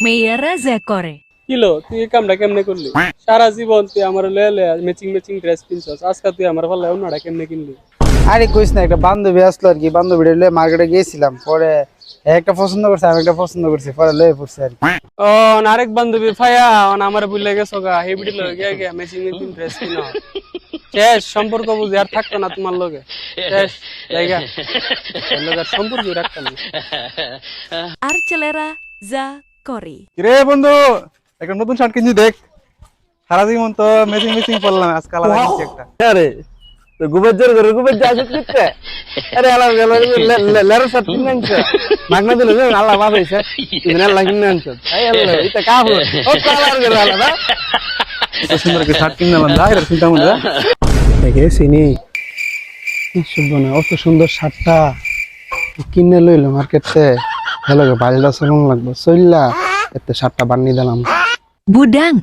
মেয়েরা যা করে। কিলো তুই এই কামটা কেমনে করলি? সারা জীবন তুই আমার লে ম্যাচিং ম্যাচিং ড্রেস কিনছস, আজকে তুই আমার পাল্লায় অন্যটা কেমনে কিনলি? আরে কইস না, একটা বান্ধবী আসলো আর কি, বান্ধবীটা লয়ে মার্কেটে গিয়েছিলাম, পরে একটা পছন্দ করছে, আমি একটা পছন্দ করছি, পরে লয়ে পড়ছে আর কি। ও আরেক বান্ধবী ফায়া আমার ভুলে গেছো গা, হেবিডি লগে গিয়া ম্যাচিং ম্যাচিং ড্রেস কিনো। শেষ সম্পর্ক বুঝি আর থাকতো না তোমার লগে, শেষ জায়গা এর লগে আর সম্পর্ক রাখতাম না। আর ছেলেরা যা করে। রে বন্ধু, একটা নতুন শার্ট কিনছি দেখ। সারা জীবন তো ম্যাচিং ম্যাচিং পরলাম, আজকাল আলাদা কিনছি একটা। আরে তো গুবের জোর করে গুবের যা আসত কিতে আরে আলা গেল লেরো সাত কিনে আনছে মাগনা দিল যে আল্লাহ বাপ হইছে তুমি আল্লাহ কিনে আনছে এই আল্লাহ এটা কা হলো ও কালার গেল আল্লাহ এত সুন্দর একটা শার্ট কিনলাম, যা এটা চিন্তা মনে দেখে চিনি শুভ না, অত সুন্দর শার্টটা কিনে লইলো মার্কেটে, হ্যালো বাড়িটা চলন লাগবে, চললা এতে শার্টটা বানিয়ে দিলাম। Budang